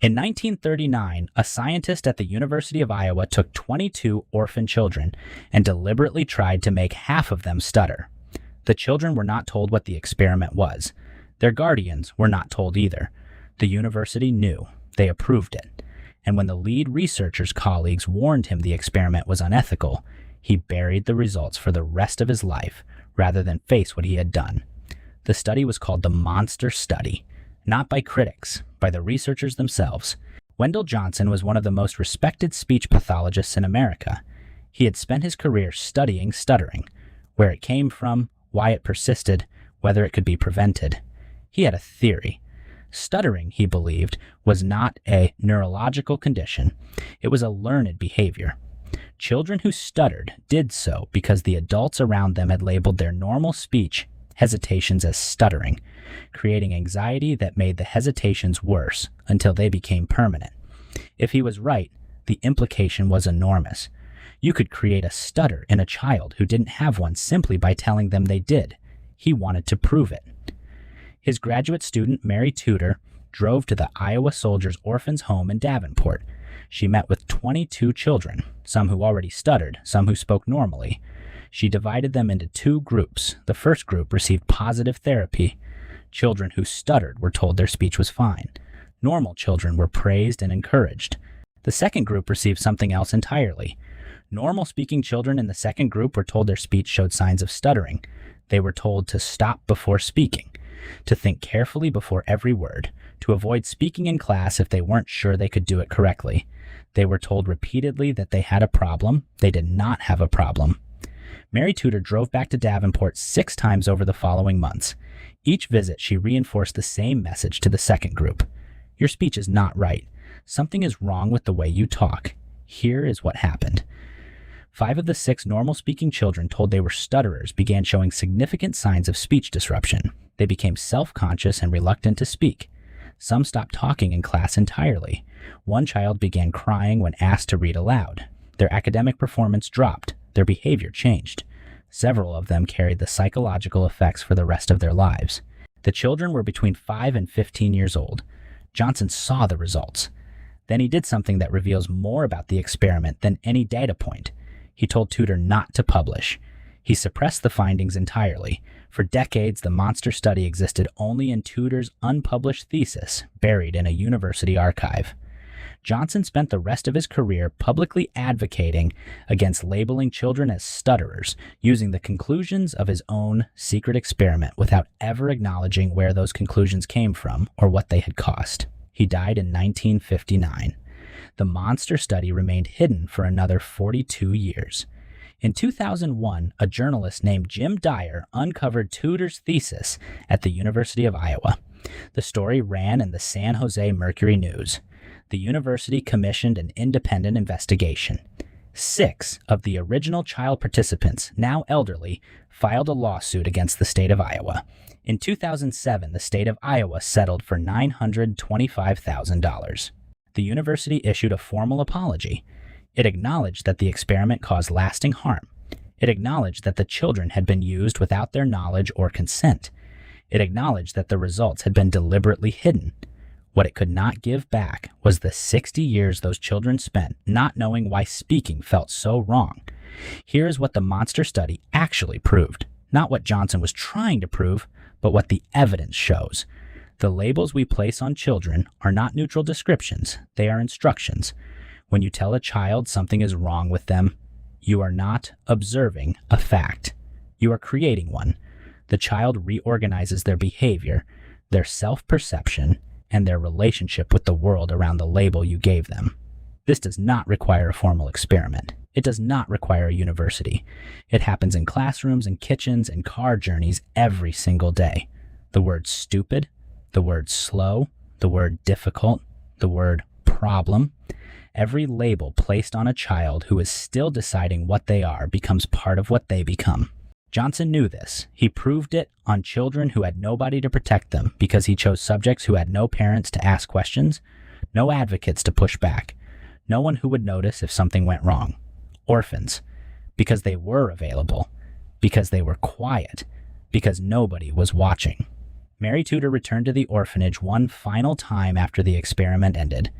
In 1939, a scientist at the University of Iowa took 22 orphan children and deliberately tried to make half of them stutter. The children were not told what the experiment was. Their guardians were not told either. The university knew. They approved it. And when the lead researcher's colleagues warned him the experiment was unethical, he buried the results for the rest of his life rather than face what he had done. The study was called the Monster Study, not by critics, by the researchers themselves. Wendell Johnson was one of the most respected speech pathologists in America. He had spent his career studying stuttering, where it came from, why it persisted, whether it could be prevented. He had a theory. Stuttering, he believed, was not a neurological condition. It was a learned behavior. Children who stuttered did so because the adults around them had labeled their normal speech hesitations as stuttering, creating anxiety that made the hesitations worse until they became permanent. If he was right, the implication was enormous. You could create a stutter in a child who didn't have one simply by telling them they did. He wanted to prove it. His graduate student, Mary Tudor, drove to the Iowa Soldiers' Orphans Home in Davenport. She met with 22 children, some who already stuttered, some who spoke normally. She divided them into two groups. The first group received positive therapy. Children who stuttered were told their speech was fine. Normal children were praised and encouraged. The second group received something else entirely. Normal-speaking children in the second group were told their speech showed signs of stuttering. They were told to stop before speaking, to think carefully before every word, to avoid speaking in class if they weren't sure they could do it correctly. They were told repeatedly that they had a problem. They did not have a problem. Mary Tudor drove back to Davenport 6 times over the following months. Each visit, she reinforced the same message to the second group. Your speech is not right. Something is wrong with the way you talk. Here is what happened. 5 of the 6 normal-speaking children told they were stutterers began showing significant signs of speech disruption. They became self-conscious and reluctant to speak. Some stopped talking in class entirely. One child began crying when asked to read aloud. Their academic performance dropped. Their behavior changed. Several of them carried the psychological effects for the rest of their lives. The children were between 5 and 15 years old. Johnson saw the results. Then he did something that reveals more about the experiment than any data point. He told Tudor not to publish. He suppressed the findings entirely. For decades, the monster study existed only in Tudor's unpublished thesis, buried in a university archive. Johnson spent the rest of his career publicly advocating against labeling children as stutterers, using the conclusions of his own secret experiment without ever acknowledging where those conclusions came from or what they had cost. He died in 1959. The monster study remained hidden for another 42 years. In 2001, a journalist named Jim Dyer uncovered Tudor's thesis at the University of Iowa. The story ran in the San Jose Mercury News. The university commissioned an independent investigation. 6 of the original child participants, now elderly, filed a lawsuit against the state of Iowa. In 2007, the state of Iowa settled for $925,000. The university issued a formal apology. It acknowledged that the experiment caused lasting harm. It acknowledged that the children had been used without their knowledge or consent. It acknowledged that the results had been deliberately hidden. What it could not give back was the 60 years those children spent not knowing why speaking felt so wrong. Here is what the monster study actually proved. Not what Johnson was trying to prove, but what the evidence shows. The labels we place on children are not neutral descriptions. They are instructions. When you tell a child something is wrong with them, you are not observing a fact. You are creating one. The child reorganizes their behavior, their self-perception, and their relationship with the world around the label you gave them. This does not require a formal experiment. It does not require a university. It happens in classrooms and kitchens and car journeys every single day. The word stupid, the word slow, the word difficult, the word problem. Every label placed on a child who is still deciding what they are becomes part of what they become. Johnson knew this. He proved it on children who had nobody to protect them because he chose subjects who had no parents to ask questions, no advocates to push back, no one who would notice if something went wrong. Orphans, because they were available, because they were quiet, because nobody was watching. Mary Tudor returned to the orphanage one final time after the experiment ended.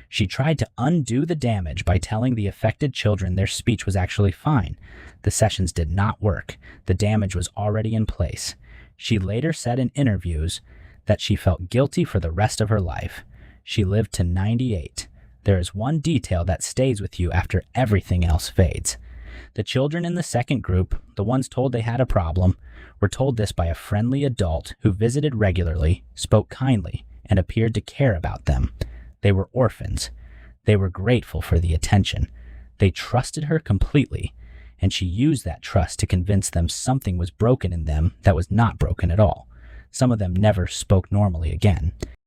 She tried to undo the damage by telling the affected children their speech was actually fine. The sessions did not work. The damage was already in place. She later said in interviews that she felt guilty for the rest of her life. She lived to 98. There is one detail that stays with you after everything else fades. The children in the second group, the ones told they had a problem, were told this by a friendly adult who visited regularly, spoke kindly, and appeared to care about them. They were orphans. They were grateful for the attention. They trusted her completely, and she used that trust to convince them something was broken in them that was not broken at all. Some of them never spoke normally again.